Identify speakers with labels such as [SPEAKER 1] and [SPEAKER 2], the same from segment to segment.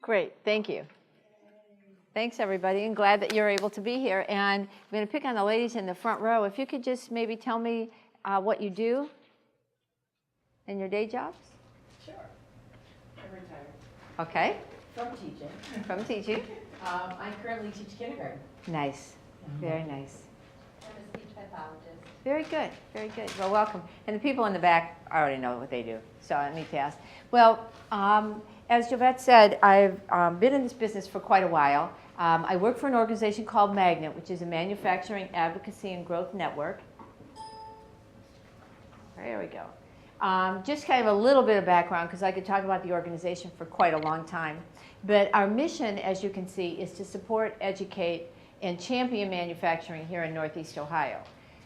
[SPEAKER 1] Great, thank you. Thanks, everybody. I'm glad that you're able to be here. And I'm going to pick on the ladies in the front row. If you could just maybe tell me what you do in your day jobs.
[SPEAKER 2] Sure. I'm retired.
[SPEAKER 1] Okay.
[SPEAKER 2] From teaching.
[SPEAKER 1] From teaching.
[SPEAKER 2] I currently teach kindergarten.
[SPEAKER 1] Nice. Very nice.
[SPEAKER 3] I'm a speech pathologist.
[SPEAKER 1] Very good. Very good. Well, welcome. And the people in the back already know what they do, so I need to ask. Well, as Jovette said, I've been in this business for quite a while. I work for an organization called Magnet, which is a manufacturing advocacy and growth network. There we go. Just kind of a little bit of background, because I could talk about the organization for quite a long time. But our mission, as you can see, is to support, educate, and champion manufacturing here in Northeast Ohio.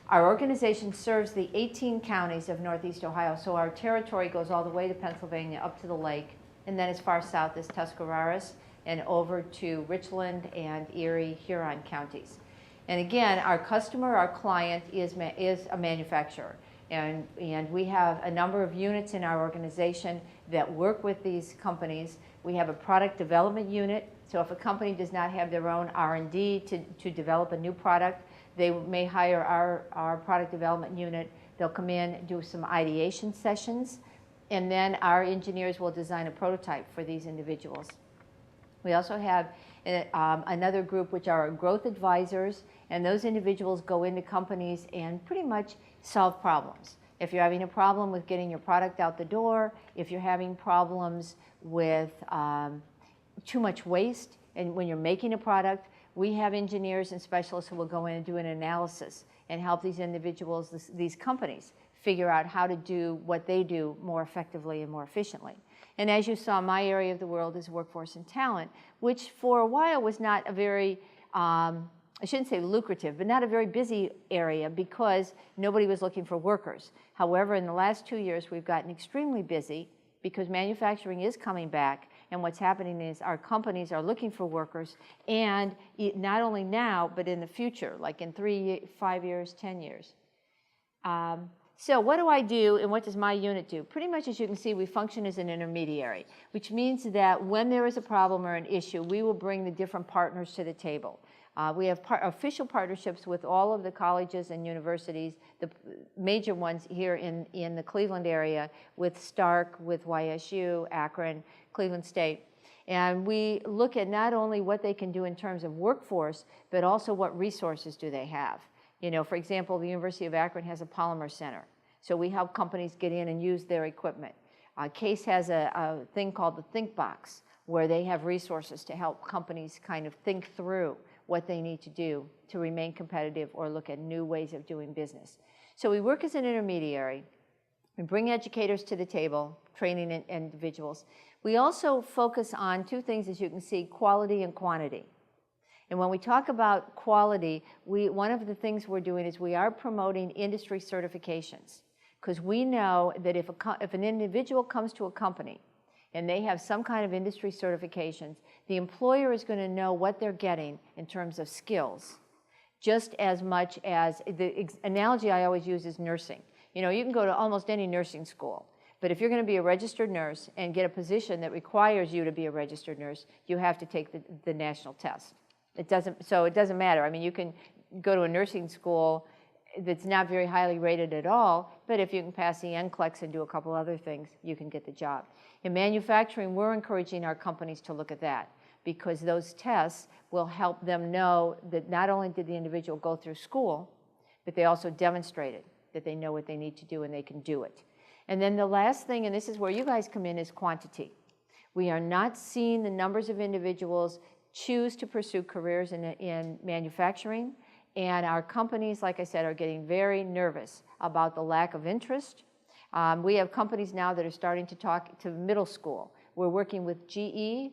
[SPEAKER 1] Our organization serves the 18 counties of Northeast Ohio, so our territory goes all the way to Pennsylvania, up to the lake, and then as far south as Tuscarawas, and over to Richland and Erie, Huron counties. And again, our customer, our client, is a manufacturer. And we have a number of units in our organization that work with these companies. We have a product development unit. So if a company does not have their own R&D to develop a new product, they may hire our product development unit. They'll come in, do some ideation sessions, and then our engineers will design a prototype for these individuals. We also have another group, which are our growth advisors, and those individuals go into companies and pretty much solve problems. If you're having a problem with getting your product out the door, if you're having problems with too much waste, and when you're making a product, we have engineers and specialists who will go in and do an analysis and help these individuals, these companies, figure out how to do what they do more effectively and more efficiently. And as you saw, my area of the world is workforce and talent, which for a while was not a very, I shouldn't say lucrative, but not a very busy area because nobody was looking for workers. However, in the last 2 years, we've gotten extremely busy because manufacturing is coming back, and what's happening is our companies are looking for workers, and not only now, but in the future, like in 3, 5 years, 10 years. So what do I do, and what does my unit do? Pretty much, as you can see, we function as an intermediary, which means that when there is a problem or an issue, we will bring the different partners to the table. We have official partnerships with all of the colleges and universities, the major ones here in the Cleveland area, with Stark, with YSU, Akron, Cleveland State. And we look at not only what they can do in terms of workforce, but also what resources do they have. You know, for example, the University of Akron has a polymer center. So we help companies get in and use their equipment. Case has a thing called the Think Box, where they have resources to help companies kind of think through what they need to do to remain competitive or look at new ways of doing business. So we work as an intermediary. We bring educators to the table, training individuals. We also focus on 2 things, as you can see, quality and quantity. And when we talk about quality, one of the things we're doing is we are promoting industry certifications, because we know that if an individual comes to a company and they have some kind of industry certifications, the employer is going to know what they're getting in terms of skills, just as much as the analogy I always use is nursing. You know, you can go to almost any nursing school, but if you're going to be a registered nurse and get a position that requires you to be a registered nurse, you have to take the national test. It doesn't matter. I mean, you can go to a nursing school that's not very highly rated at all, but if you can pass the NCLEX and do a couple other things, you can get the job. In manufacturing, we're encouraging our companies to look at that, because those tests will help them know that not only did the individual go through school, but they also demonstrated that they know what they need to do and they can do it. And then the last thing, and this is where you guys come in, is quantity. We are not seeing the numbers of individuals choose to pursue careers in manufacturing, and our companies, like I said, are getting very nervous about the lack of interest. We have companies now that are starting to talk to middle school. We're working with GE.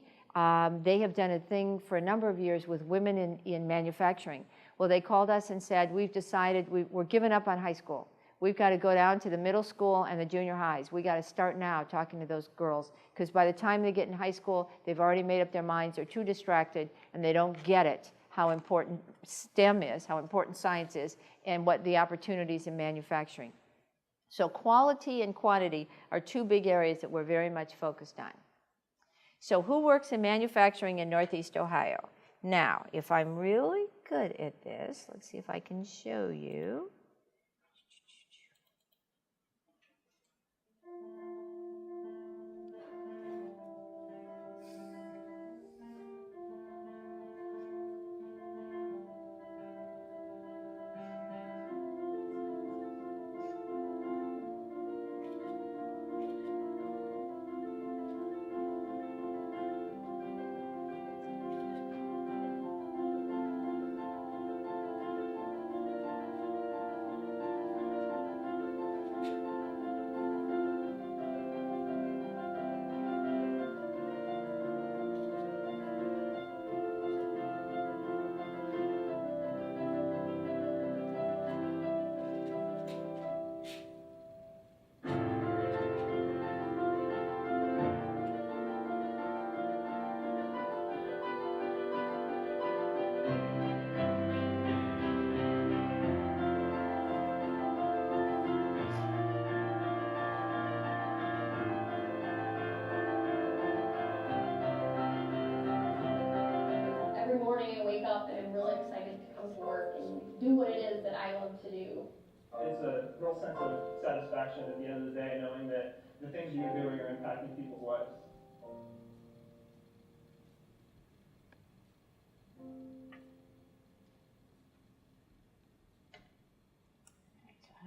[SPEAKER 1] They have done a thing for a number of years with women in manufacturing. Well, they called us and said, we've decided we're giving up on high school. We've got to go down to the middle school and the junior highs. We got to start now talking to those girls, because by the time they get in high school, they've already made up their minds, they're too distracted, and they don't get it, how important STEM is, how important science is, and what the opportunities in manufacturing. So quality and quantity are 2 big areas that we're very much focused on. So who works in manufacturing in Northeast Ohio? Now, if I'm really good at this, let's see if I can show you.
[SPEAKER 4] Every morning I wake up and I'm really excited to come to work and do what it is that I love to do.
[SPEAKER 5] It's a real sense of satisfaction at the end of the day, knowing that the things you're doing are impacting people's lives.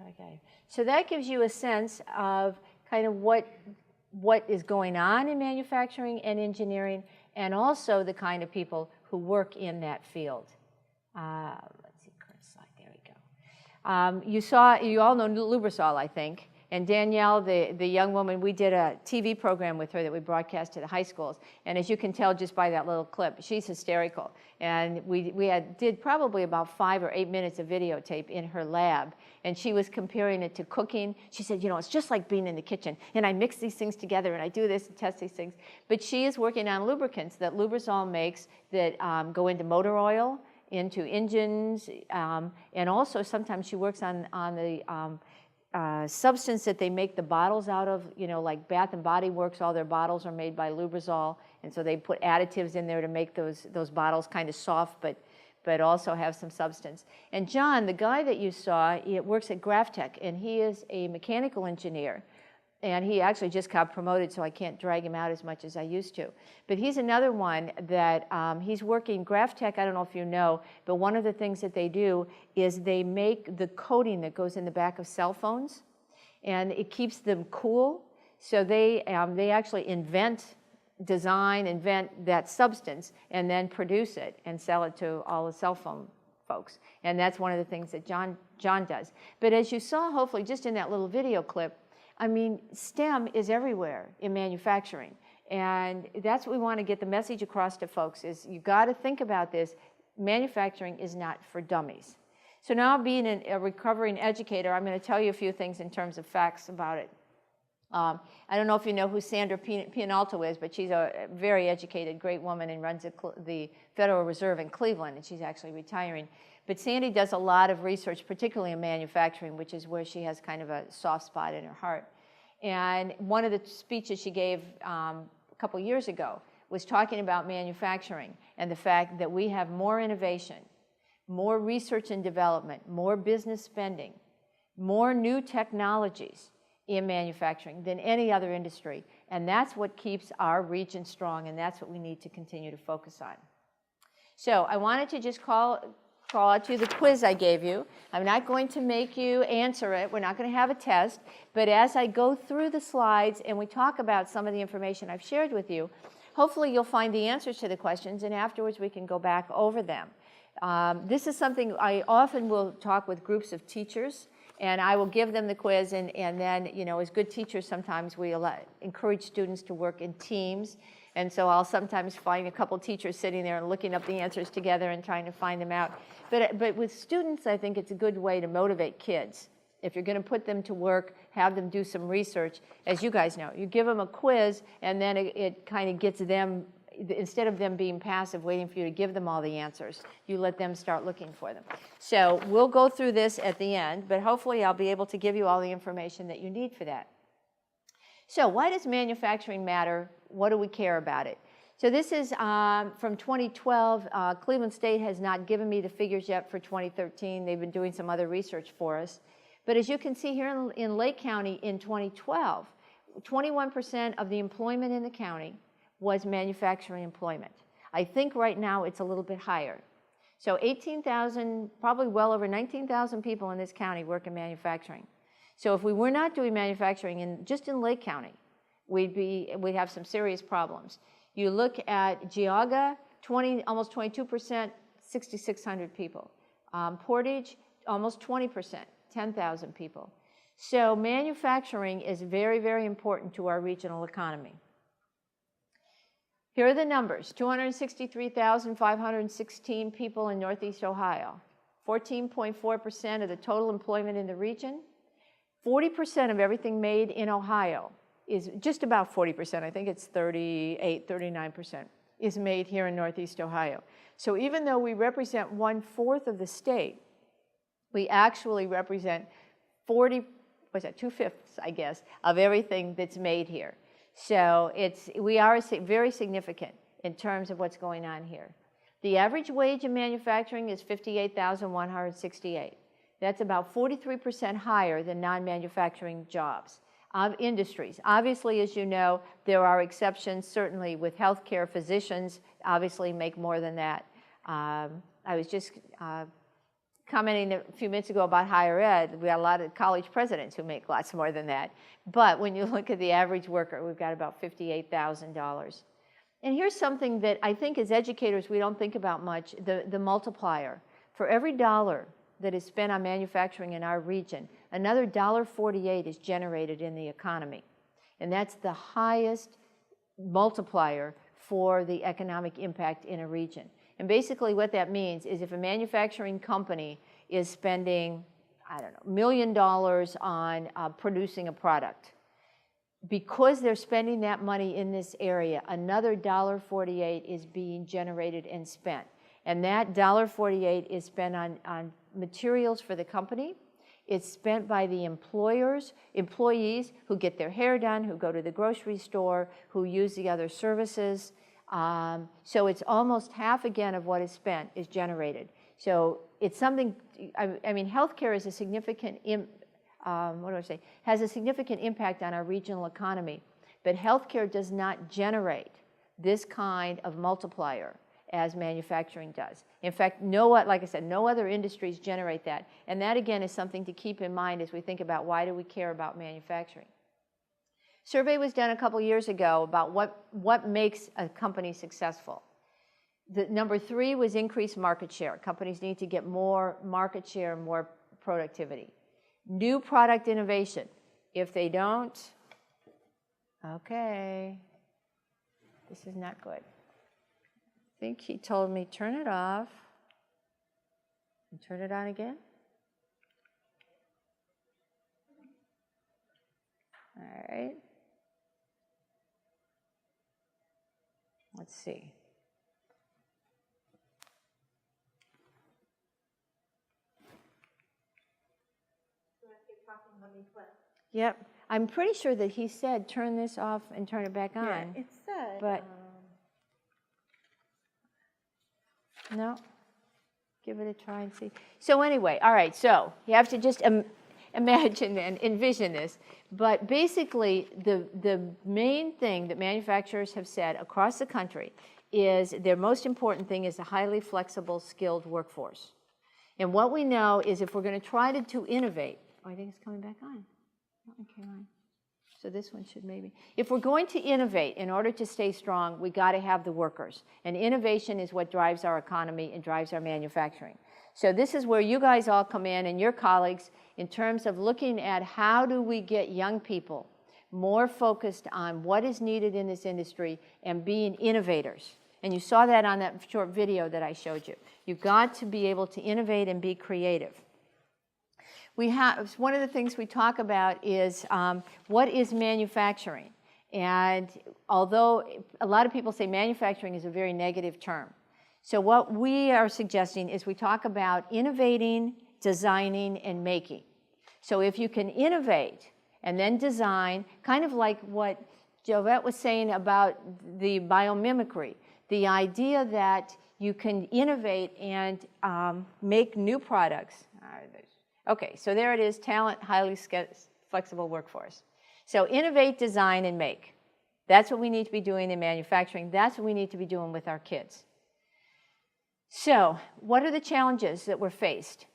[SPEAKER 1] Okay. So that gives you a sense of kind of what is going on in manufacturing and engineering, and also the kind of people who work in that field. Let's see, current slide, there we go. You all know Lubrizol, I think. And Danielle, the young woman, we did a TV program with her that we broadcast to the high schools. And as you can tell just by that little clip, she's hysterical. And we did probably about 5 or 8 minutes of videotape in her lab. And she was comparing it to cooking. She said, you know, it's just like being in the kitchen. And I mix these things together, and I do this and test these things. But she is working on lubricants that Lubrizol makes that go into motor oil, into engines, and also sometimes she works on the substance that they make the bottles out of, you know, like Bath and Body Works, all their bottles are made by Lubrizol, and so they put additives in there to make those bottles kind of soft, but also have some substance. And John, the guy that you saw, he works at Graphtec, and he is a mechanical engineer. And he actually just got promoted, so I can't drag him out as much as I used to. But he's another one that he's working, Graphtec, I don't know if you know, but one of the things that they do is they make the coating that goes in the back of cell phones, and it keeps them cool. So they actually invent that substance, and then produce it and sell it to all the cell phone folks. And that's one of the things that John does. But as you saw, hopefully, just in that little video clip, I mean, STEM is everywhere in manufacturing, and that's what we want to get the message across to folks is you got to think about this. Manufacturing is not for dummies. So now, being a recovering educator, I'm going to tell you a few things in terms of facts about it. I don't know if you know who Sandra Pianalto is, but she's a very educated, great woman and runs the Federal Reserve in Cleveland, and she's actually retiring. But Sandy does a lot of research, particularly in manufacturing, which is where she has kind of a soft spot in her heart. And one of the speeches she gave a couple years ago was talking about manufacturing and the fact that we have more innovation, more research and development, more business spending, more new technologies in manufacturing than any other industry. And that's what keeps our region strong, and that's what we need to continue to focus on. So I wanted to just call out to you the quiz I gave you. I'm not going to make you answer it. We're not going to have a test. But as I go through the slides and we talk about some of the information I've shared with you, hopefully you'll find the answers to the questions, and afterwards we can go back over them. This is something I often will talk with groups of teachers, and I will give them the quiz, and then, you know, as good teachers, sometimes we encourage students to work in teams. And so I'll sometimes find a couple teachers sitting there and looking up the answers together and trying to find them out. But with students, I think it's a good way to motivate kids. If you're going to put them to work, have them do some research. As you guys know, you give them a quiz, and then it kind of gets them, instead of them being passive, waiting for you to give them all the answers, you let them start looking for them. So we'll go through this at the end, but hopefully I'll be able to give you all the information that you need for that. So why does manufacturing matter? What do we care about it? So this is from 2012. Cleveland State has not given me the figures yet for 2013. They've been doing some other research for us. But as you can see here in Lake County in 2012, 21% of the employment in the county was manufacturing employment. I think right now it's a little bit higher. So 18,000, probably well over 19,000 people in this county work in manufacturing. So if we were not doing manufacturing just in Lake County, we'd have some serious problems. You look at Geauga, almost 22%, 6,600 people. Portage, almost 20%, 10,000 people. So manufacturing is very, very important to our regional economy. Here are the numbers: 263,516 people in Northeast Ohio, 14.4% of the total employment in the region. 40% of everything made in Ohio is just about 40%, I think it's 38, 39%, is made here in Northeast Ohio. So even though we represent 1/4 of the state, we actually represent 2/5, I guess, of everything that's made here. So we are very significant in terms of what's going on here. The average wage in manufacturing is $58,168. That's about 43% higher than non-manufacturing jobs. Industries. Obviously, as you know, there are exceptions. Certainly with healthcare, physicians obviously make more than that. I was just commenting a few minutes ago about higher ed. We got a lot of college presidents who make lots more than that. But when you look at the average worker, we've got about $58,000. And here's something that I think as educators we don't think about much, the multiplier. For every dollar that is spent on manufacturing in our region, another $1.48 is generated in the economy. And that's the highest multiplier for the economic impact in a region. And basically what that means is if a manufacturing company is spending, I don't know, $1 million on producing a product, because they're spending that money in this area, another $1.48 is being generated and spent. And that $1.48 is spent on materials for the company. It's spent by the employees who get their hair done, who go to the grocery store, who use the other services. So it's almost half again of what is spent is generated. So it's something, I mean, healthcare is a significant, has a significant impact on our regional economy. But healthcare does not generate this kind of multiplier as manufacturing does. In fact, like I said, no other industries generate that. And that again is something to keep in mind as we think about why do we care about manufacturing. Survey was done a couple years ago about what makes a company successful. The number 3 was increased market share. Companies need to get more market share, more productivity. New product innovation. If they don't, okay, this is not good. I think he told me turn it off and turn it on again. All right. Let's see. Yep. I'm pretty sure that he said turn this off and turn it back on.
[SPEAKER 3] Yeah, it said.
[SPEAKER 1] But no. Give it a try and see. So anyway, all right. So you have to just imagine and envision this. But basically, the main thing that manufacturers have said across the country is their most important thing is a highly flexible, skilled workforce. And what we know is if we're going to try to innovate, I think it's coming back on. That one came on. So this one should maybe. If we're going to innovate in order to stay strong, we got to have the workers. And innovation is what drives our economy and drives our manufacturing. So this is where you guys all come in and your colleagues in terms of looking at how do we get young people more focused on what is needed in this industry and being innovators. And you saw that on that short video that I showed you. You've got to be able to innovate and be creative. One of the things we talk about is what is manufacturing? And although a lot of people say manufacturing is a very negative term, so what we are suggesting is we talk about innovating, designing, and making. So if you can innovate and then design, kind of like what Jovette was saying about the biomimicry, the idea that you can innovate and make new products. Okay, so there it is, talent, highly flexible workforce. So innovate, design, and make. That's what we need to be doing in manufacturing. That's what we need to be doing with our kids. So what are the challenges that we're faced?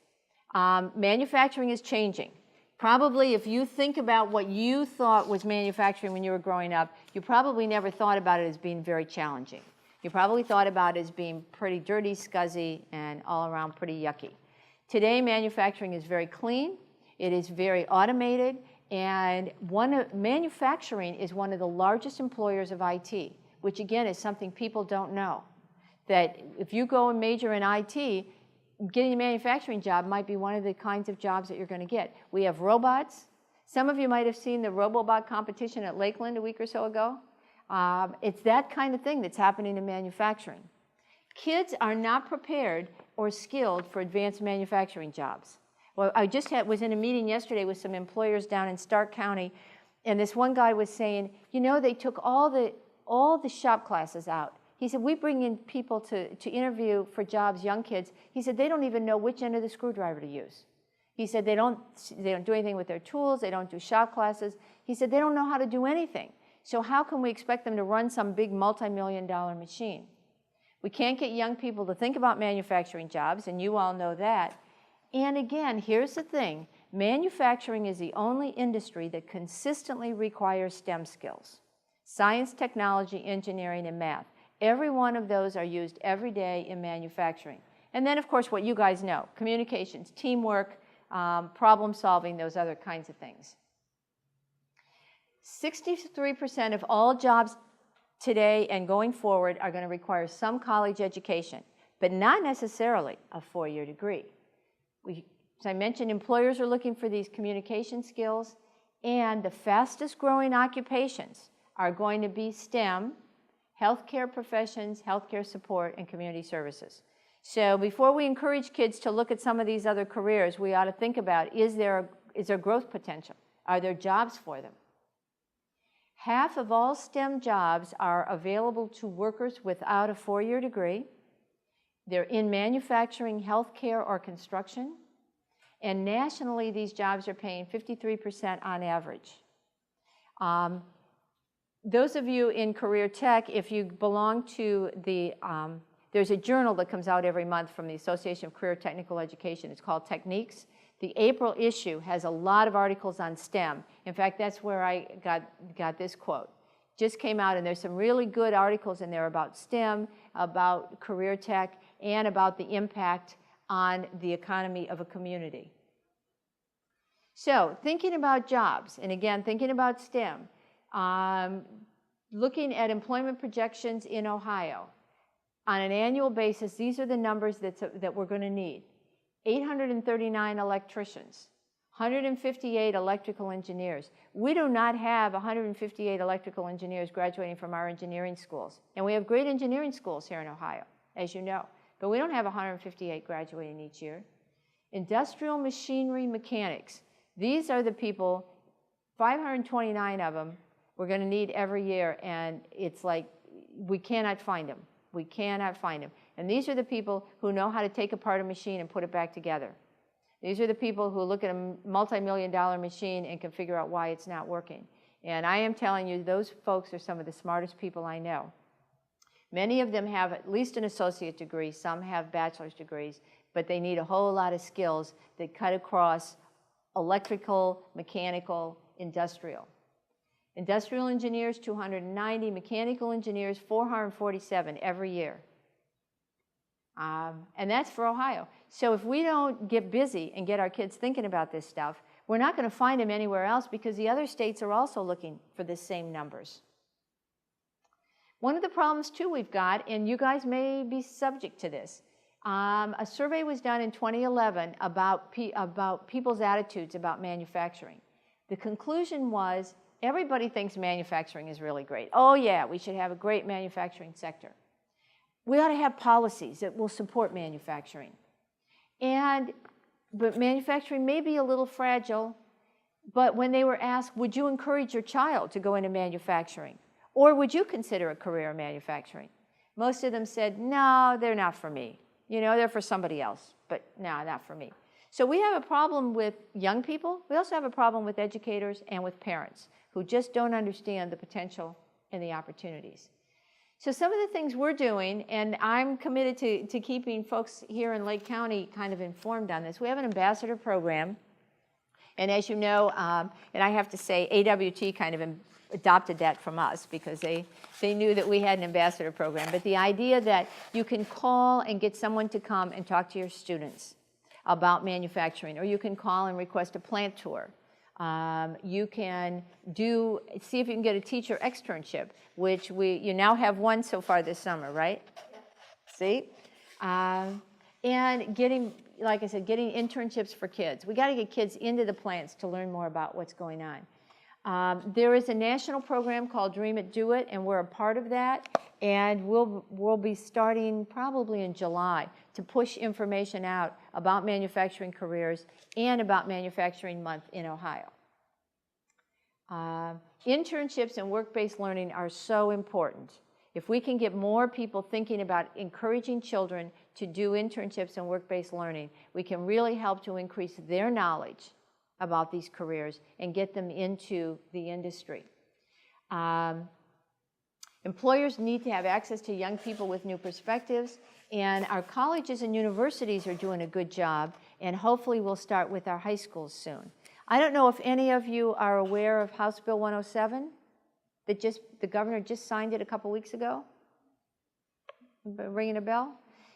[SPEAKER 1] Manufacturing is changing. Probably if you think about what you thought was manufacturing when you were growing up, you probably never thought about it as being very challenging. You probably thought about it as being pretty dirty, scuzzy, and all around pretty yucky. Today, manufacturing is very clean. It is very automated. And manufacturing is one of the largest employers of IT, which again is something people don't know. That if you go and major in IT, getting a manufacturing job might be one of the kinds of jobs that you're going to get. We have robots. Some of you might have seen the Robobot competition at Lakeland a week or so ago. It's that kind of thing that's happening in manufacturing. Kids are not prepared or skilled for advanced manufacturing jobs. Well, I just was in a meeting yesterday with some employers down in Stark County, and this one guy was saying, you know, they took all the shop classes out. He said, we bring in people to interview for jobs, young kids. He said, they don't even know which end of the screwdriver to use. He said, they don't do anything with their tools. They don't do shop classes. He said, they don't know how to do anything. So how can we expect them to run some big multi-million-dollar machine? We can't get young people to think about manufacturing jobs, and you all know that. And again, here's the thing. Manufacturing is the only industry that consistently requires STEM skills. Science, technology, engineering, and math. Every one of those are used every day in manufacturing. And then, of course, what you guys know, communications, teamwork, problem solving, those other kinds of things. 63% of all jobs today and going forward are going to require some college education, but not necessarily a 4-year degree. As I mentioned, employers are looking for these communication skills, and the fastest growing occupations are going to be STEM, healthcare professions, healthcare support, and community services. So before we encourage kids to look at some of these other careers, we ought to think about, is there growth potential? Are there jobs for them? Half of all STEM jobs are available to workers without a 4-year degree. They're in manufacturing, healthcare, or construction. And nationally, these jobs are paying 53% on average. Those of you in career tech, if you belong to there's a journal that comes out every month from the Association of Career Technical Education. It's called Techniques. The April issue has a lot of articles on STEM. In fact, that's where I got this quote. Just came out, and there's some really good articles in there about STEM, about career tech, and about the impact on the economy of a community. So thinking about jobs, and again, thinking about STEM, looking at employment projections in Ohio, on an annual basis, these are the numbers that we're going to need. 839 electricians, 158 electrical engineers. We do not have 158 electrical engineers graduating from our engineering schools. And we have great engineering schools here in Ohio, as you know. But we don't have 158 graduating each year. Industrial machinery mechanics. These are the people, 529 of them, we're going to need every year. And it's like we cannot find them. We cannot find them. And these are the people who know how to take apart a machine and put it back together. These are the people who look at a multi-million-dollar machine and can figure out why it's not working. And I am telling you, those folks are some of the smartest people I know. Many of them have at least an associate degree. Some have bachelor's degrees. But they need a whole lot of skills that cut across electrical, mechanical, industrial. Industrial engineers, 290. Mechanical engineers, 447 every year. And that's for Ohio. So if we don't get busy and get our kids thinking about this stuff, we're not going to find them anywhere else because the other states are also looking for the same numbers. One of the problems, too, we've got, and you guys may be subject to this, a survey was done in 2011 about people's attitudes about manufacturing. The conclusion was everybody thinks manufacturing is really great. Oh, yeah, we should have a great manufacturing sector. We ought to have policies that will support manufacturing. But manufacturing may be a little fragile, but when they were asked, would you encourage your child to go into manufacturing? Or would you consider a career in manufacturing? Most of them said, no, they're not for me. You know, they're for somebody else, but no, not for me. So we have a problem with young people. We also have a problem with educators and with parents who just don't understand the potential and the opportunities. So some of the things we're doing, and I'm committed to keeping folks here in Lake County kind of informed on this. We have an ambassador program. And as you know, and I have to say, AWT kind of adopted that from us because they knew that we had an ambassador program. But the idea that you can call and get someone to come and talk to your students about manufacturing, or you can call and request a plant tour. You can see if you can get a teacher externship, which you now have one so far this summer, right? See? And getting, like I said, getting internships for kids. We got to get kids into the plants to learn more about what's going on. There is a national program called Dream It, Do It, and we're a part of that. And we'll be starting probably in July to push information out about manufacturing careers and about Manufacturing Month in Ohio. Internships and work-based learning are so important. If we can get more people thinking about encouraging children to do internships and work-based learning, we can really help to increase their knowledge about these careers and get them into the industry. Employers need to have access to young people with new perspectives, and our colleges and universities are doing a good job, and hopefully we'll start with our high schools soon. I don't know if any of you are aware of House Bill 107, that the governor just signed it a couple weeks ago. Ringing a bell?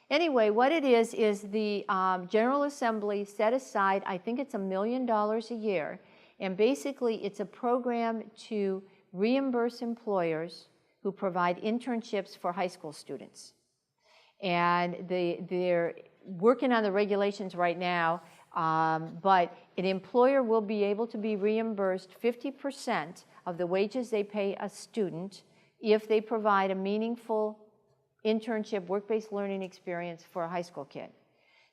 [SPEAKER 1] Anyway, what it is the General Assembly set aside, I think it's $1 million a year, and basically it's a program to reimburse employers who provide internships for high school students. And they're working on the regulations right now, but an employer will be able to be reimbursed 50% of the wages they pay a student if they provide a meaningful internship, work-based learning experience for a high school kid.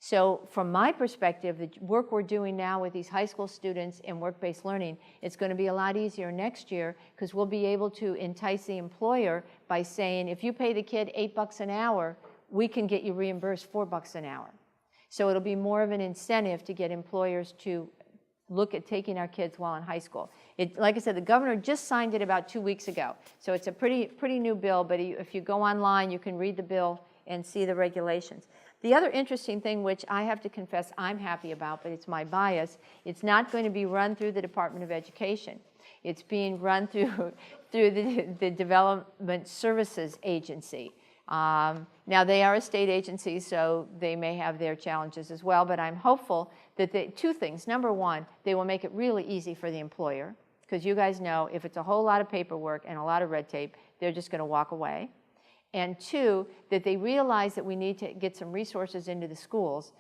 [SPEAKER 1] So from my perspective, the work we're doing now with these high school students in work-based learning, it's going to be a lot easier next year because we'll be able to entice the employer by saying, if you pay the kid $8 an hour, we can get you reimbursed $4 an hour. So it'll be more of an incentive to get employers to look at taking our kids while in high school. Like I said, the governor just signed it about 2 weeks ago. So it's a pretty new bill, but if you go online, you can read the bill and see the regulations. The other interesting thing, which I have to confess I'm happy about, but it's my bias, it's not going to be run through the Department of Education. It's being run through the Development Services Agency. Now, they are a state agency, so they may have their challenges as well, but I'm hopeful that two things. Number one, they will make it really easy for the employer, because you guys know if it's a whole lot of paperwork and a lot of red tape, they're just going to walk away. And two, that they realize that we need to get some resources into the schools,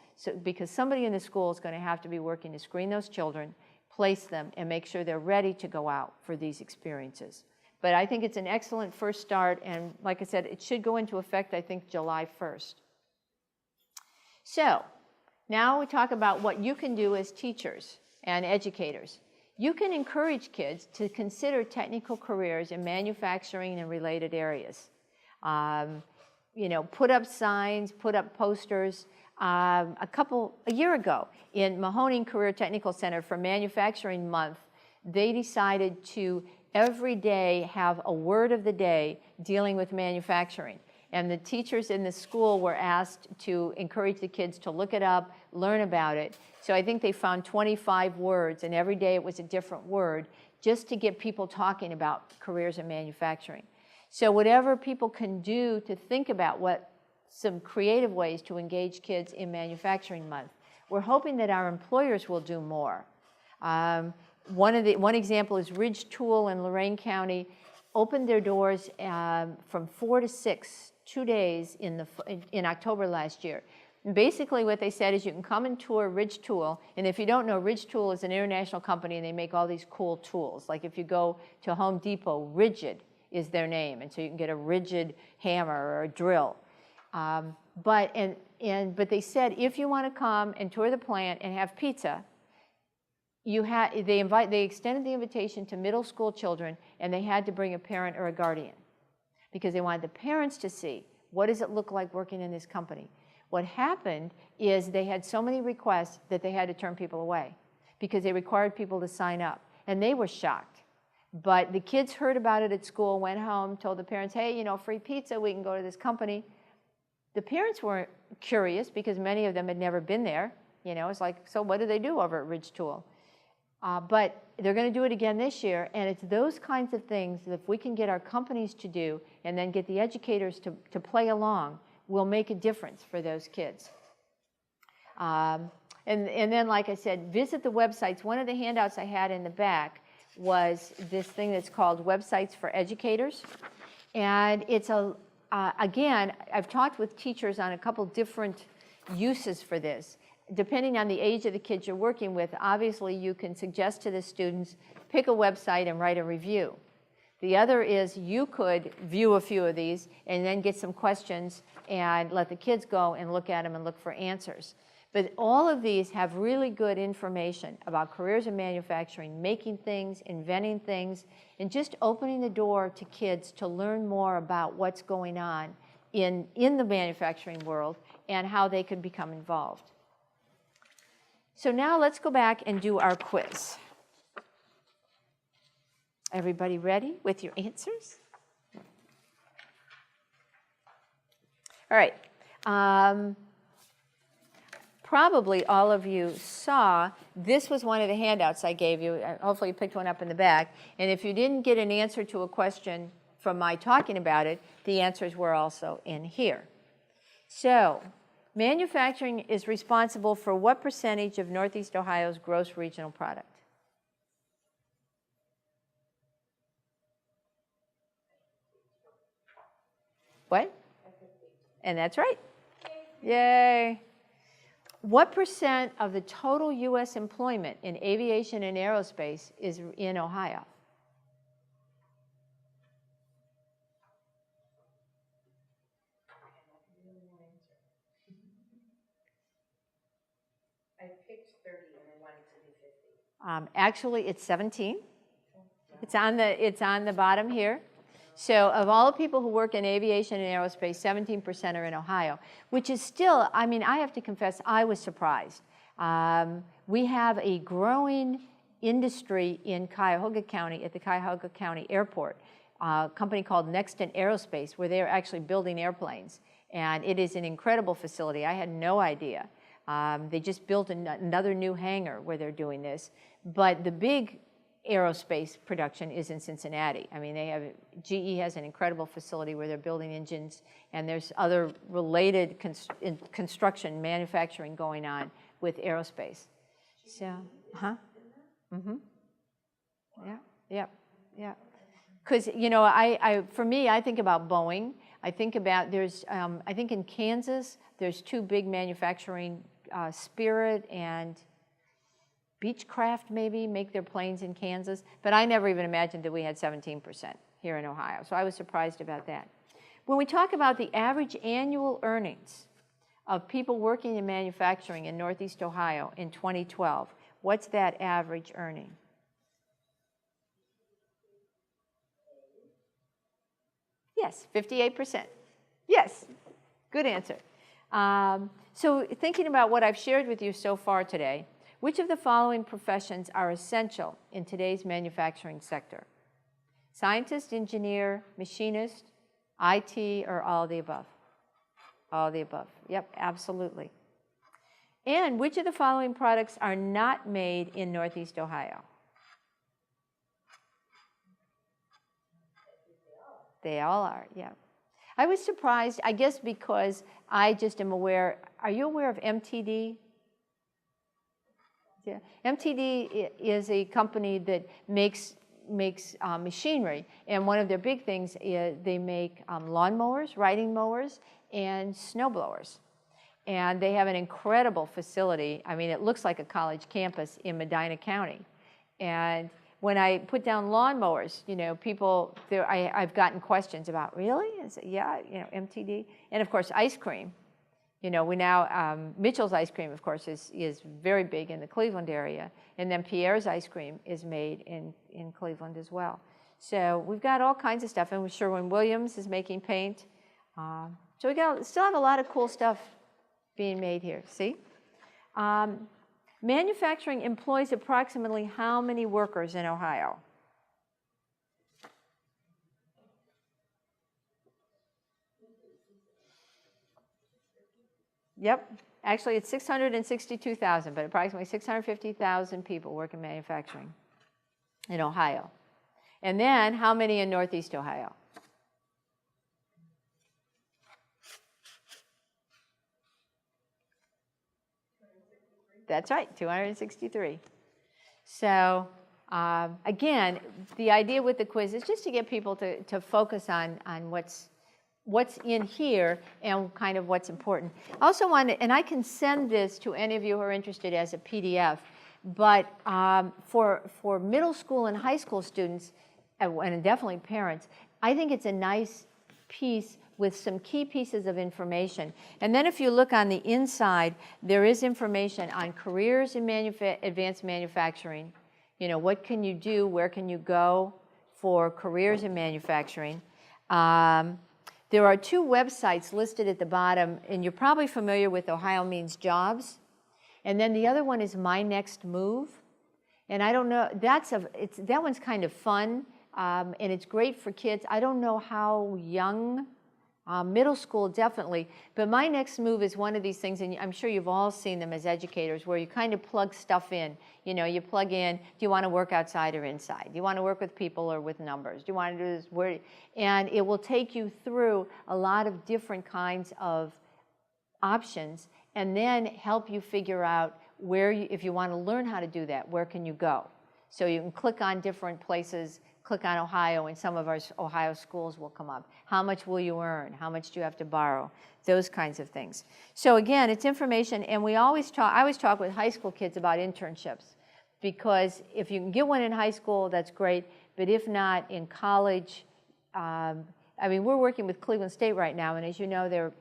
[SPEAKER 1] because somebody in the school is going to have to be working to screen those children, place them, and make sure they're ready to go out for these experiences. But I think it's an excellent first start, and like I said, it should go into effect, I think, July 1st. So, now we talk about what you can do as teachers and educators. You can encourage kids to consider technical careers in manufacturing and related areas. Put up signs, put up posters. A year ago in Mahoning Career Technical Center for Manufacturing Month, they decided to every day have a word of the day dealing with manufacturing. And the teachers in the school were asked to encourage the kids to look it up, learn about it. So I think they found 25 words, and every day it was a different word, just to get people talking about careers in manufacturing. So whatever people can do to think about some creative ways to engage kids in Manufacturing Month. We're hoping that our employers will do more. One example is Ridge Tool in Lorain County opened their doors from 4 to 6, 2 days in October last year. And basically what they said is you can come and tour Ridge Tool, and if you don't know, Ridge Tool is an international company and they make all these cool tools. Like if you go to Home Depot, Rigid is their name, and so you can get a rigid hammer or a drill. But they said if you want to come and tour the plant and have pizza, they extended the invitation to middle school children, and they had to bring a parent or a guardian because they wanted the parents to see what does it look like working in this company. What happened is they had so many requests that they had to turn people away because they required people to sign up, and they were shocked. But the kids heard about it at school, went home, told the parents, hey, you know, free pizza, we can go to this company. The parents weren't curious because many of them had never been there. You know, it's like, so what do they do over at Ridge Tool? But they're going to do it again this year, and it's those kinds of things that if we can get our companies to do and then get the educators to play along, will make a difference for those kids. And then, like I said, visit the websites. One of the handouts I had in the back was this thing that's called Websites for Educators. And it's again, I've talked with teachers on a couple different uses for this. Depending on the age of the kids you're working with, obviously you can suggest to the students, pick a website and write a review. The other is you could view a few of these and then get some questions and let the kids go and look at them and look for answers. But all of these have really good information about careers in manufacturing, making things, inventing things, and just opening the door to kids to learn more about what's going on in the manufacturing world and how they could become involved. So now let's go back and do our quiz. Everybody ready with your answers? All right. Probably all of you saw, this was one of the handouts I gave you. Hopefully you picked one up in the back. And if you didn't get an answer to a question from my talking about it, the answers were also in here. So, manufacturing is responsible for what percentage of Northeast Ohio's gross regional product? What? And that's right. Yay. What percent of the total U.S. employment in aviation and aerospace is in Ohio?
[SPEAKER 2] I picked 30 and I wanted to be 50.
[SPEAKER 1] Actually, it's 17. It's on the bottom here. So of all the people who work in aviation and aerospace, 17% are in Ohio, which is still, I mean, I have to confess, I was surprised. We have a growing industry in Cuyahoga County, at the Cuyahoga County Airport, a company called Nexton Aerospace, where they're actually building airplanes. And it is an incredible facility. I had no idea. They just built another new hangar where they're doing this. But the big aerospace production is in Cincinnati. I mean, GE has an incredible facility where they're building engines, and there's other related construction, manufacturing going on with aerospace. So, yeah. Because, you know, for me, I think about Boeing. I think about, I think in Kansas, there's two big manufacturing, Spirit and Beechcraft maybe make their planes in Kansas, but I never even imagined that we had 17% here in Ohio, so I was surprised about that. When we talk about the average annual earnings of people working in manufacturing in Northeast Ohio in 2012, what's that average earning? Yes, 58%. Yes, good answer. So thinking about what I've shared with you so far today, which of the following professions are essential in today's manufacturing sector? Scientist, engineer, machinist, IT, or all of the above? All of the above. Yep, absolutely. And which of the following products are not made in Northeast Ohio? They all are, yeah. I was surprised, I guess because I just am aware. Are you aware of M.T.D.? Yeah. M.T.D. is a company that makes machinery, and one of their big things is they make lawnmowers, riding mowers, and snow blowers. And they have an incredible facility. I mean, it looks like a college campus in Medina County. And when I put down lawnmowers, you know, people, I've gotten questions about, really? I said, yeah, you know, M.T.D. And of course, ice cream. You know, we now, Mitchell's ice cream, of course, is very big in the Cleveland area. And then Pierre's ice cream is made in Cleveland as well. So we've got all kinds of stuff. And Sherwin-Williams is making paint. So we still have a lot of cool stuff being made here. See? Manufacturing employs approximately how many workers in Ohio? Yep. Actually, it's 662,000, but approximately 650,000 people work in manufacturing in Ohio. And then, how many in Northeast Ohio? That's right, 263. So, again, the idea with the quiz is just to get people to focus on what's in here and kind of what's important. I also wanted, and I can send this to any of you who are interested as a PDF, but for middle school and high school students, and definitely parents, I think it's a nice piece with some key pieces of information. And then if you look on the inside, there is information on careers in advanced manufacturing. You know, what can you do, where can you go for careers in manufacturing. There are two websites listed at the bottom, and you're probably familiar with Ohio Means Jobs. And then the other one is My Next Move. And I don't know, that one's kind of fun, and it's great for kids. I don't know how young, middle school definitely, but My Next Move is one of these things, and I'm sure you've all seen them as educators, where you kind of plug stuff in. You know, you plug in, do you want to work outside or inside? Do you want to work with people or with numbers? Do you want to do this? And it will take you through a lot of different kinds of options, and then help you figure out where, if you want to learn how to do that, where can you go? So you can click on different places, click on Ohio, and some of our Ohio schools will come up. How much will you earn? How much do you have to borrow? Those kinds of things. So again, it's information, and I always talk with high school kids about internships, because if you can get one in high school, that's great, but if not, in college, I mean, we're working with Cleveland State right now, and as you know, they're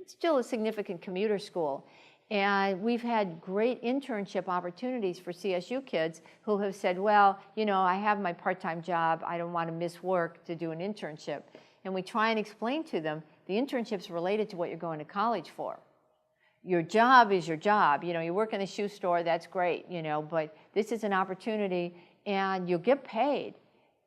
[SPEAKER 1] still a significant commuter school. And we've had great internship opportunities for CSU kids who have said, well, you know, I have my part-time job. I don't want to miss work to do an internship. And we try and explain to them the internship's related to what you're going to college for. Your job is your job. You know, you work in a shoe store, that's great, you know, but this is an opportunity, and you'll get paid,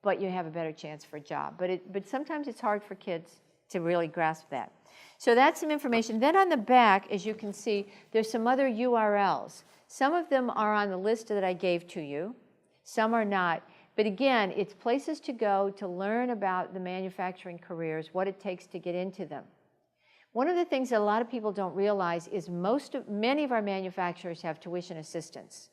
[SPEAKER 1] but you have a better chance for a job. But sometimes it's hard for kids to really grasp that. So that's some information. Then on the back, as you can see, there's some other URLs. Some of them are on the list that I gave to you. Some are not. But again, it's places to go to learn about the manufacturing careers, what it takes to get into them. One of the things that a lot of people don't realize is many of our manufacturers have tuition assistance.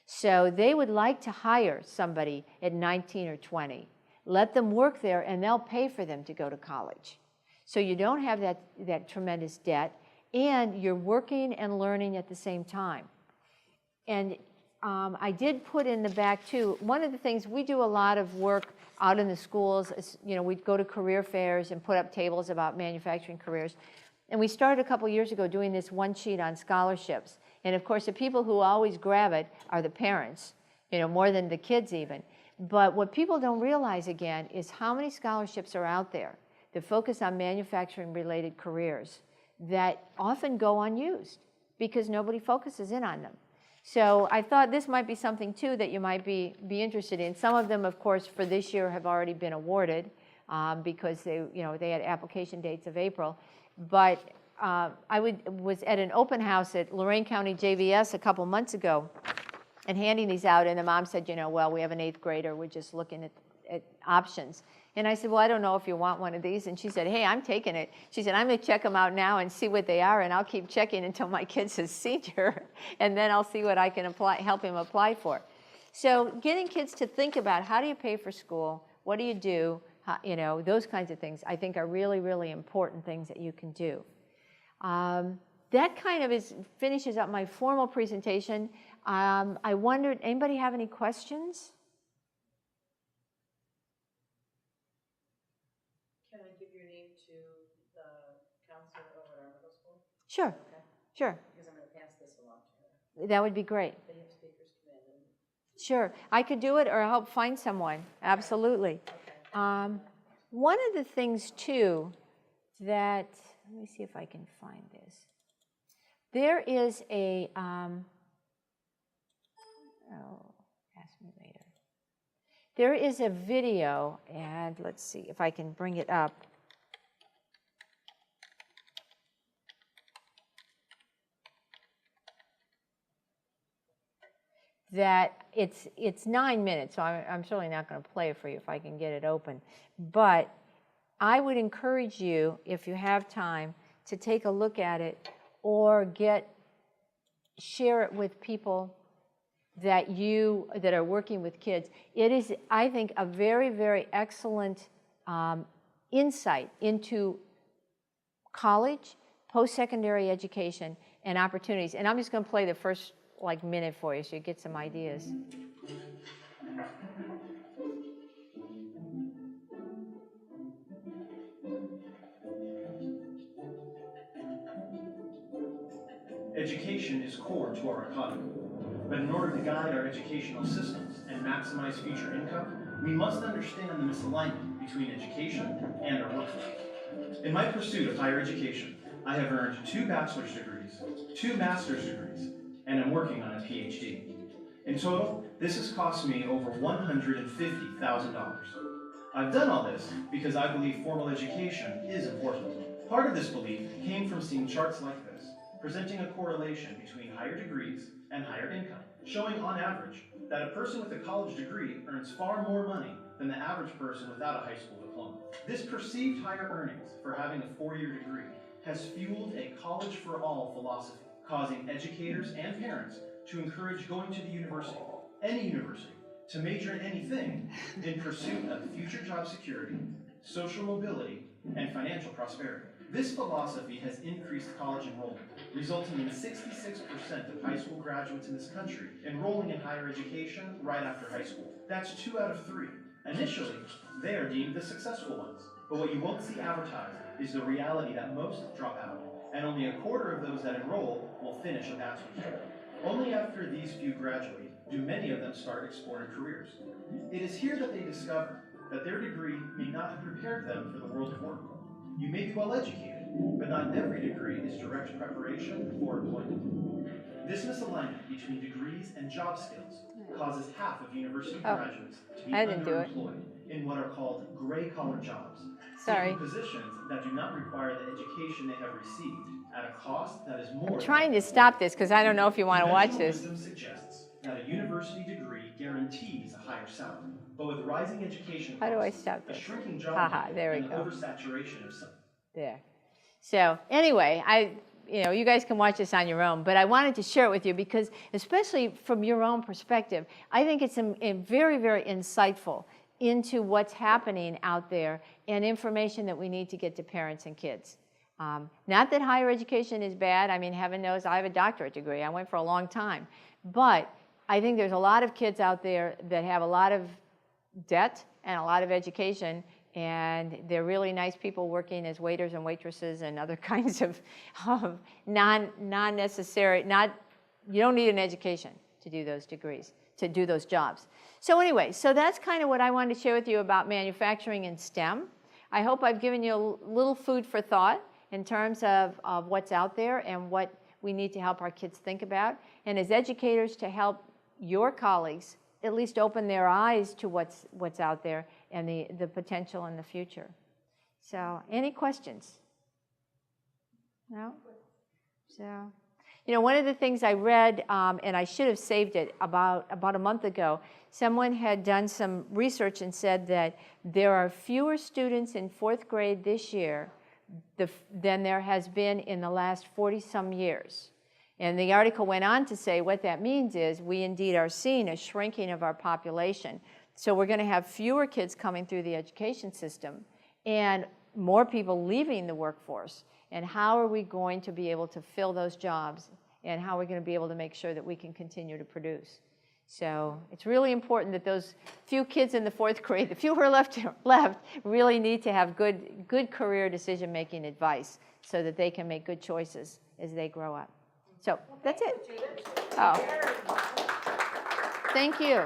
[SPEAKER 1] So they would like to hire somebody at 19 or 20, let them work there, and they'll pay for them to go to college. So you don't have that tremendous debt, and you're working and learning at the same time. And I did put in the back too, one of the things, we do a lot of work out in the schools. You know, we'd go to career fairs and put up tables about manufacturing careers. And we started a couple years ago doing this one sheet on scholarships. And of course, the people who always grab it are the parents, you know, more than the kids even. But what people don't realize, again, is how many scholarships are out there that focus on manufacturing-related careers that often go unused because nobody focuses in on them. So I thought this might be something, too, that you might be interested in. Some of them, of course, for this year have already been awarded because they had application dates of April. But was at an open house at Lorain County JVS a couple months ago and handing these out, and the mom said, you know, well, we have an 8th grader, we're just looking at options. And I said, well, I don't know if you want one of these. And she said, hey, I'm taking it. She said, I'm going to check them out now and see what they are, and I'll keep checking until my kid's a senior, and then I'll see what I can help him apply for. So getting kids to think about how do you pay for school, what do you do, you know, those kinds of things, I think are really, really important things that you can do. That kind of finishes up my formal presentation. I wondered, anybody have any questions? Sure,
[SPEAKER 2] Okay?
[SPEAKER 1] sure.
[SPEAKER 2] Because I'm going to pass this along to her.
[SPEAKER 1] That would be great.
[SPEAKER 2] They have speakers come in and.
[SPEAKER 1] Sure. I could do it or help find someone. Absolutely. One of the things, too, that, let me see if I can find this. There is a, ask me later. There is a video, and let's see if I can bring it up. That it's 9 minutes, so I'm certainly not going to play it for you if I can get it open. But I would encourage you, if you have time, to take a look at it or share it with people that are working with kids. It is, I think, a very, very excellent insight into college, post-secondary education, and opportunities. And I'm just going to play the first minute for you so you get some ideas.
[SPEAKER 5] Education is core to our economy, but in order to guide our educational systems and maximize future income, we must understand the misalignment between education and our workforce. In my pursuit of higher education, I have earned 2 bachelor's degrees, 2 master's degrees, and am working on a PhD. In total, this has cost me over $150,000. I've done all this because I believe formal education is important. Part of this belief came from seeing charts like this, presenting a correlation between higher degrees and higher income, showing on average that a person with a college degree earns far more money than the average person without a high school diploma. This perceived higher earnings for having a 4-year degree has fueled a college for all philosophy, causing educators and parents to encourage going to the university, any university, to major in anything in pursuit of future job security, social mobility, and financial prosperity. This philosophy has increased college enrollment, resulting in 66% of high school graduates in this country enrolling in higher education right after high school. That's 2 out of 3. Initially, they are deemed the successful ones, but what you won't see advertised is the reality that most drop out, and only a quarter of those that enroll will finish a bachelor's degree. Only after these few graduate do many of them start exploring careers. It is here that they discover that their degree may not have prepared them for the world of work. You may be well educated, but not every degree is direct preparation for employment. This misalignment between degrees and job skills causes half of university graduates to be underemployed in what are called gray-collar jobs, seeking positions that do not require the education they have received at a cost that is more.
[SPEAKER 1] I'm trying to stop this because I don't know if you want to watch this.
[SPEAKER 5] Wisdom suggests that a university degree guarantees a higher salary, but with rising education
[SPEAKER 1] How do I
[SPEAKER 5] costs,
[SPEAKER 1] stop
[SPEAKER 5] a
[SPEAKER 1] this?
[SPEAKER 5] shrinking job market,
[SPEAKER 1] there we
[SPEAKER 5] and
[SPEAKER 1] go.
[SPEAKER 5] oversaturation of some.
[SPEAKER 1] There. So anyway, you guys can watch this on your own, but I wanted to share it with you because, especially from your own perspective, I think it's very, very insightful into what's happening out there and information that we need to get to parents and kids. Not that higher education is bad. I mean, heaven knows I have a doctorate degree. I went for a long time. But I think there's a lot of kids out there that have a lot of debt and a lot of education, and they're really nice people working as waiters and waitresses and other kinds of non-necessary, you don't need an education to do those degrees, to do those jobs. So anyway, so that's kind of what I wanted to share with you about manufacturing and STEM. I hope I've given you a little food for thought in terms of what's out there and what we need to help our kids think about. And as educators, to help your colleagues at least open their eyes to what's out there and the potential in the future. So, any questions? No? So, one of the things I read, and I should have saved it about a month ago, someone had done some research and said that there are fewer students in 4th grade this year than there has been in the last 40-some years. And the article went on to say what that means is we indeed are seeing a shrinking of our population. So we're going to have fewer kids coming through the education system and more people leaving the workforce. And how are we going to be able to fill those jobs? And how are we going to be able to make sure that we can continue to produce? So it's really important that those few kids in the 4th grade, the few who are left, really need to have good career decision-making advice so that they can make good choices as they grow up. So that's it. Oh, thank you.